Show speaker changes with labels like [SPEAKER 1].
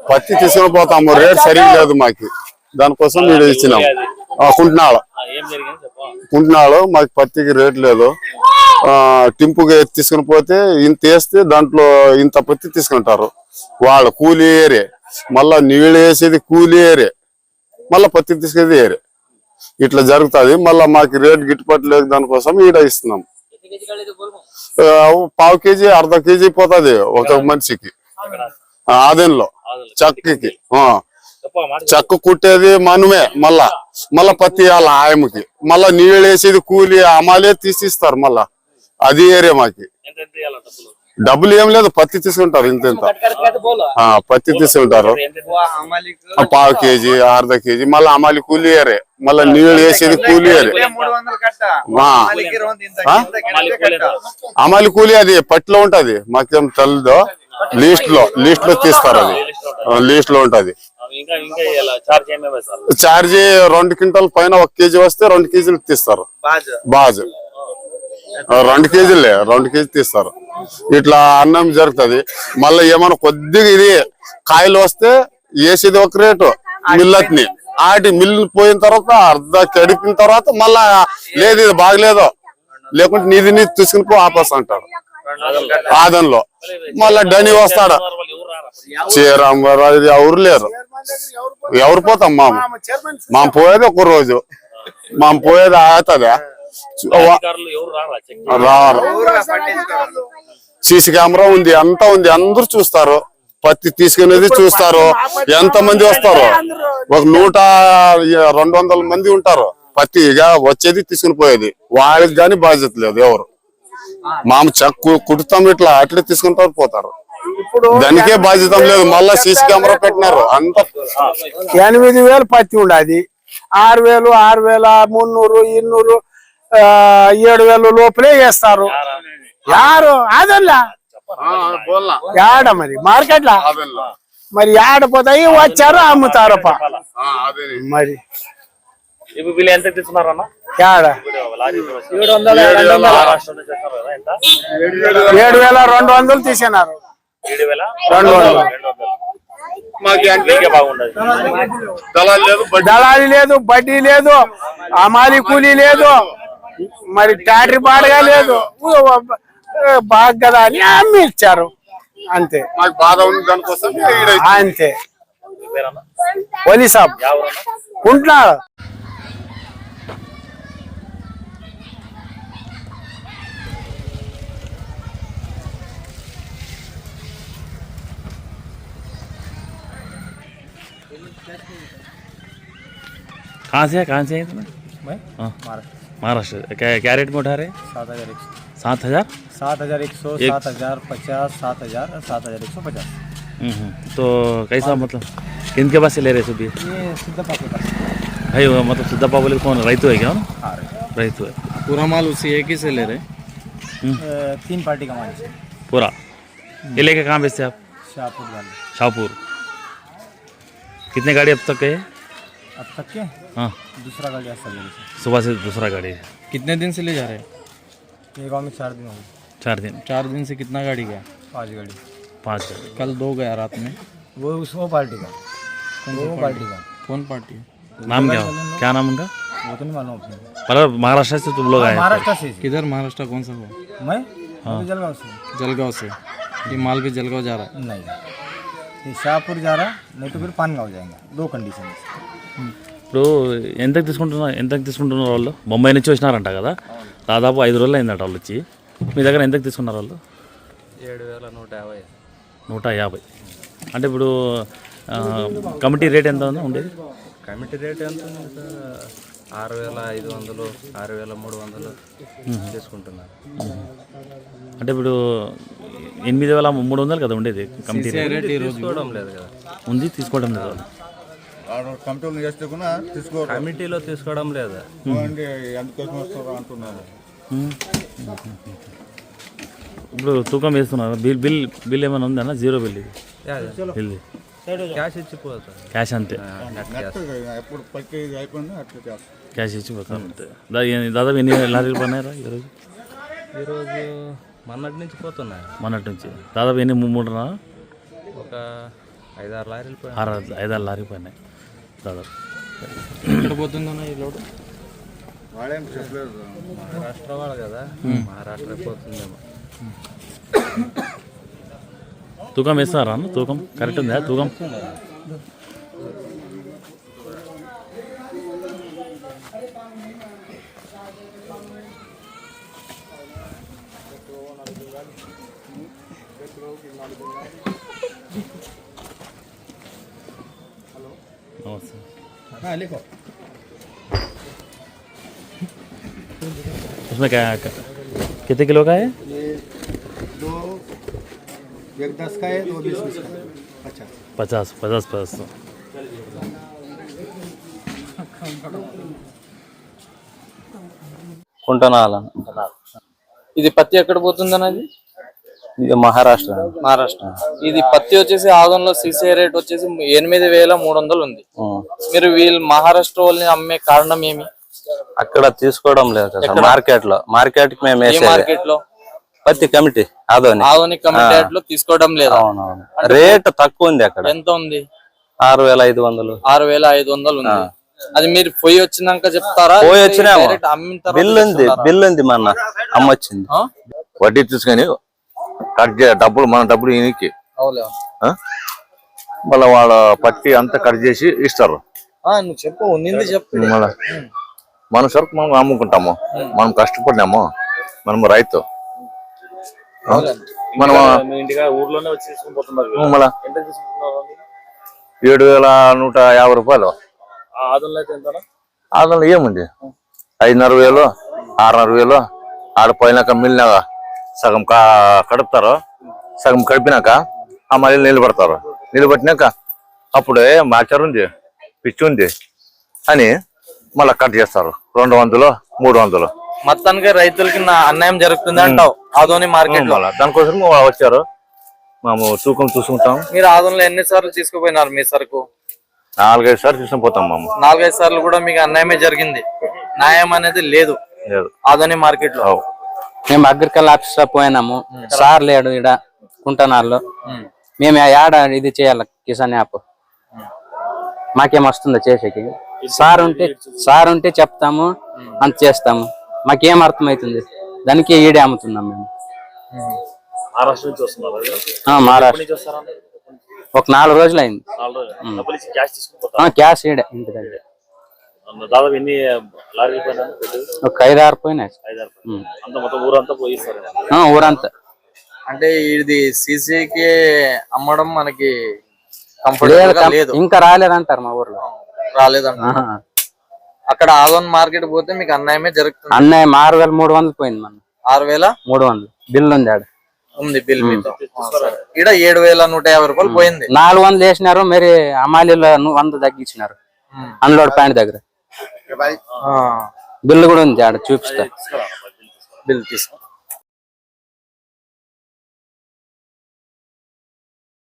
[SPEAKER 1] పత్తి తీసుకుని పోతాము, రేట్ సరిగ్గా లేదు మాకు, దానికోసం వీడు ఇచ్చినాం. కుంటున్నాడు మాకు పత్తికి రేట్ లేదు. టింపుగా తీసుకుని పోతే ఇంత వేస్తే దాంట్లో ఇంత పత్తి తీసుకుంటారు. వాళ్ళ కూలి ఏరే, మళ్ళా నీళ్ళు వేసేది కూలి ఏరే, మళ్ళా పత్తి తీసుకునేది ఏరే. ఇట్లా జరుగుతుంది. మళ్ళా మాకు రేట్ గిట్టుబాటు లేదు, దానికోసం ఈడ ఇస్తున్నాం. పావు కేజీ అర్ధ కేజీ పోతుంది ఒక మనిషికి. ఆదంలో చెక్కకి చెక్క కుట్టేది మనమే, మళ్ళా పత్తి వేయాలి ఆయమ్మకి, మళ్ళా నీళ్ళు వేసేది కూలి అమ్మాలే తీసిస్తారు. మళ్ళా అది ఏరియా మాకి. డబ్బులు ఏం లేదు, పత్తి తీసుకుంటారు. ఇంత పత్తి తీసుకుంటారు. పావు కేజీ అర్ధ కేజీ, మళ్ళీ అమ్మాలి కూలి ఏరే, మళ్ళా నీళ్ళు వేసేది కూలి ఏరే. అమ్మాలి కూలి అది పట్టిలో ఉంటది, మాకేం తెలీదు. లిస్ట్ లో తీస్తారు, అది లిస్ట్ లో ఉంటది. చార్జీ 2 క్వింటాల్ పైన 1 కేజీ వస్తే 2 కేజీలు తీస్తారు. బాజు 2 కేజీలే, 2 కేజీ తీస్తారు. ఇట్లా అన్నం జరుగుతుంది. మళ్ళీ ఏమన్నా కొద్దిగా ఇది కాయలు వస్తే వేసేది ఒక రేటు, మిల్లత్ని ఆటి మిల్లు పోయిన తర్వాత అర్ధ కడిపిన తర్వాత మళ్ళా లేదు ఇది బాగలేదు, లేకుంటే నీది తీసుకుని పో ఆపస్ అంటారు. ఆదంలో మళ్ళా డని వస్తాడు. చీరాంబరావు ఎవరు లేరు, ఎవరు పోతాం. మామ పోయేది ఒక రోజు, మామ పోయేది అవుతుందా రారు. సీసీ కెమెరా ఉంది, అంతా ఉంది, అందరు చూస్తారు. పత్తి తీసుకునేది చూస్తారు. ఎంత మంది వస్తారు, ఒక 100-200 మంది ఉంటారు. పత్తి ఇక వచ్చేది తీసుకుని పోయేది, వాళ్ళకి గాని బాధ్యత లేదు ఎవరు. మామ చెక్కు కుడుతాం, ఇట్లా అట్లే తీసుకుంటారు పోతారు. దానికే బాధ్యత లేదు. మళ్ళా సీసీ కెమెరా పెట్టినారు. అంత
[SPEAKER 2] 8,000 పత్తి ఉండదు, 6,000, 6,300, 200, 7,000 లోపలే వేస్తారు. యారు అదల్లా యాడ మరి మార్కెట్ లా మరి ఆడపోతాయి, వచ్చారు అమ్ముతారు. మరి 7,200 తీసినారు. 200 దళాలి లేదు, బడ్డీ లేదు, అమాలి కూలీ లేదు, మరి ట్యాటరీ బాడగా లేదు. బాగా కదా అని అమ్మి ఇచ్చారు, అంతే. అంతే. వలి సాబ్ ఉంటున్నాడు.
[SPEAKER 3] कहाँ से है तुम्हें? महाराष्ट्र। क्या रेट में उठा रहे? 7,000
[SPEAKER 2] 7,100, 7,050, 7,000, 7,150।
[SPEAKER 3] तो कैसा मतलब किन के पास से ले रहे सुबह?
[SPEAKER 2] ये सिद्धप्पा के पास
[SPEAKER 3] भाई मतलब सिद्धप्पा बोले कौन रईतु है क्या? रईतु है।
[SPEAKER 4] पूरा माल उसी एक ही से ले रहे?
[SPEAKER 2] 3 पार्टी का माल
[SPEAKER 3] पूरा। ये लेके कहाँ बेचते आप? शाहपुर। कितने गाड़ी अब तक है?
[SPEAKER 2] अब तक के?
[SPEAKER 3] हाँ,
[SPEAKER 2] दूसरा गाड़ी
[SPEAKER 3] सुबह से दूसरा गाड़ी है।
[SPEAKER 4] कितने दिन से ले जा रहे हैं?
[SPEAKER 2] ये गाँव में 4 दिन हो गए।
[SPEAKER 3] 4 दिन।
[SPEAKER 4] 4 दिन से कितना गाड़ी गया?
[SPEAKER 2] 5 गाड़ी।
[SPEAKER 3] 5 गाड़ी।
[SPEAKER 4] कल 2 गया रात में।
[SPEAKER 2] वो पार्टी का।
[SPEAKER 4] कौन पार्टी?
[SPEAKER 3] नाम क्या नाम उनका?
[SPEAKER 2] वो तो नहीं मालूम।
[SPEAKER 3] पर महाराष्ट्र से तुम लोग आए?
[SPEAKER 2] महाराष्ट्र से।
[SPEAKER 4] किधर महाराष्ट्र कौन सा हुआ?
[SPEAKER 2] मैं
[SPEAKER 4] जलगांव से। जलगांव से। ये माल भी जलगांव जा रहा है?
[SPEAKER 2] नहीं, ये शाहपुर जा रहा, नहीं तो फिर पानगांव जाएंगे। 2 कंडीशन।
[SPEAKER 3] ఇప్పుడు ఎంతకు తీసుకుంటున్నారు వాళ్ళు? బొంబాయి నుంచి వచ్చినారంట కదా, దాదాపు 5 రోజులు అయిందట వాళ్ళు వచ్చి. మీ దగ్గర ఎంతకు తీసుకున్నారు వాళ్ళు?
[SPEAKER 4] 7,150.
[SPEAKER 3] 150. అంటే ఇప్పుడు కమిటీ రేట్ ఎంత ఉంది ఉండేది?
[SPEAKER 4] కమిటీ రేట్ ఎంత ఉంది సార్? 6,500, 6,300 తీసుకుంటున్నారు.
[SPEAKER 3] అంటే ఇప్పుడు 8,300 కదా ఉండేది కమిటీ రేట్.
[SPEAKER 4] తీసుకోవడం లేదు కదా.
[SPEAKER 3] ఉంది, తీసుకోవడం లేదు.
[SPEAKER 4] కమిటీలో తీసుకోవడం లేదా?
[SPEAKER 3] ఇప్పుడు తూకం వేస్తున్నారు. బిల్ ఏమైనా ఉందన్నా? 0 బిల్ ఇది. బిల్
[SPEAKER 4] క్యాష్ ఇచ్చిపోతారు.
[SPEAKER 3] క్యాష్ అంతే, క్యాష్ ఇచ్చిపోతారు అంతే. దాదాపు ఎన్ని లారీలు పడినారా ఈరోజు?
[SPEAKER 4] ఈరోజు మొన్నటి నుంచి పోతున్నాయి.
[SPEAKER 3] మొన్నటి నుంచి దాదాపు ఎన్ని? 3
[SPEAKER 4] ఒక
[SPEAKER 5] ఒక 5-6 లారీలు పోయాయి.
[SPEAKER 3] 5-6 లారీ పోయినాయి దాదాపు.
[SPEAKER 4] ఎక్కడ పోతుందన్న ఈ లోడు?
[SPEAKER 5] మహారాష్ట్ర వాళ్ళు కదా, మహారాష్ట్ర పోతుందేమో.
[SPEAKER 3] తూకం వేస్తారా అన్న? తూకం కరెక్ట్ ఉందా? తూకం उसमें क्या कितने किलो का है?
[SPEAKER 6] एक 10 का है, 2 20 का है, 50।
[SPEAKER 3] 50
[SPEAKER 5] కుంటనాల.
[SPEAKER 4] ఇది పత్తి ఎక్కడ పోతుంది అన్నది?
[SPEAKER 5] ఇది మహారాష్ట్ర.
[SPEAKER 4] మహారాష్ట్ర. ఇది పత్తి వచ్చేసి ఆదంలో సీసీ రేట్ వచ్చేసి 8,300 ఉంది. మీరు వీళ్ళు మహారాష్ట్ర వాళ్ళని అమ్మే కారణం ఏమి?
[SPEAKER 5] అక్కడ తీసుకోవడం లేదు కదా మార్కెట్ కి మేము వేసేది.
[SPEAKER 4] మార్కెట్ లో
[SPEAKER 5] పత్తి కమిటీ
[SPEAKER 4] ఆధునిక కమిటీ లో తీసుకోవడం లేదు.
[SPEAKER 5] అవునవును, రేట్ తక్కువ ఉంది అక్కడ.
[SPEAKER 4] ఎంత ఉంది?
[SPEAKER 5] 6,500.
[SPEAKER 4] 6,500 ఉంది. అది మీరు పోయి వచ్చినాక చెప్తారా?
[SPEAKER 5] పోయి వచ్చినాము,
[SPEAKER 4] డైరెక్ట్ అమ్మిన తర్వాత
[SPEAKER 5] బిల్ ఉంది మన అమ్మొచ్చింది.
[SPEAKER 7] వడ్డీ తీసుకొని కట్ డబ్బులు మన డబ్బులు ఈయనకి
[SPEAKER 4] అవులే.
[SPEAKER 7] మళ్ళీ వాళ్ళ పత్తి అంతా కట్ చేసి ఇస్తారు.
[SPEAKER 4] నువ్వు చెప్పు, నింది చెప్పు.
[SPEAKER 7] మళ్ళా మన సరుకు మనం అమ్ముకుంటాము, మనం కష్టపడినాము, మనం రైతు. మనం
[SPEAKER 3] ఊర్లోనే వచ్చి తీసుకుని పోతున్నారు.
[SPEAKER 7] మళ్ళా 7,150 రూపాయలు.
[SPEAKER 3] ఆదంలో అయితే ఎంత?
[SPEAKER 7] అందులో ఏముంది, 5,500, 6,500. ఆడ పోయినాక మిల్లినాక సగం కడుపుతారు, సగం కడిపినాక ఆ మళ్ళీ నిలబడతారు. నిలబెట్టినాక అప్పుడే మాచర్ ఉంది, పిచ్చి ఉంది అని మళ్ళీ కట్ చేస్తారు. 200, 300.
[SPEAKER 4] మొత్తానికి రైతులకి అన్యాయం జరుగుతుంది అంటావు ఆదోని మార్కెట్ లో.
[SPEAKER 7] దానికోసం వచ్చారు, మేము తూకం చూసుకుంటాం.
[SPEAKER 4] మీరు ఆదంలో ఎన్ని సార్లు తీసుకుపోయినారు మీ సరుకు?
[SPEAKER 7] 4-5 సార్లు తీసుకుని పోతాం మేము.
[SPEAKER 4] 4-5 సార్లు కూడా మీకు అన్యాయమే జరిగింది, న్యాయం అనేది లేదు ఆదోని మార్కెట్ లో.
[SPEAKER 8] మేము అగ్రికల్చర్ ఆఫీస్ లో పోయినాము, సార్ లేడు ఈడ కుంటనాల్లో. మేము యాడ ఇది చేయాలి కిసాన్ యాప్, మాకేం వస్తుందో చేసేకి? సార్ ఉంటే చెప్తాము, అంత చేస్తాము. మాకేం అర్థమవుతుంది? దానికి ఈడే అమ్ముతున్నాం మేము.
[SPEAKER 3] మహారాష్ట్ర నుంచి వస్తున్నారు.
[SPEAKER 8] మహారాష్ట్ర ఒక 4 రోజులు అయింది. క్యాష్ ఈడే ఇంటి దగ్గర.
[SPEAKER 3] దాదాపు ఎన్ని లారీలు పోయినా?
[SPEAKER 8] ఒక 5-6 పోయినాయి.
[SPEAKER 3] అంత మొత్తం ఊరంతా పోయిస్తారు.
[SPEAKER 8] ఊరంతా.
[SPEAKER 4] అంటే ఇది సీసీకి అమ్మడం మనకి కంఫర్టబుల్ లేదు.
[SPEAKER 8] ఇంకా రాలేదంటారు మా ఊర్లో.
[SPEAKER 4] రాలేదంట. అక్కడ ఆదోన్ మార్కెట్ పోతే మీకు అన్యాయమే జరుగుతుంది.
[SPEAKER 8] అన్యాయం 6,300 పోయింది మన.
[SPEAKER 4] 6,300
[SPEAKER 8] బిల్లు ఉంది ఆడ.
[SPEAKER 4] ఉంది బిల్ మీతో. ఇక్కడ 7,150 రూపాయలు పోయింది.
[SPEAKER 8] 400 వేసినారు, మరి అమాలీలో 100 తగ్గించినారు అన్లోడ్ పాయింట్ దగ్గర. బిల్లు కూడా ఉంది ఆడ, చూపిస్తా.
[SPEAKER 4] బిల్ తీసుకో.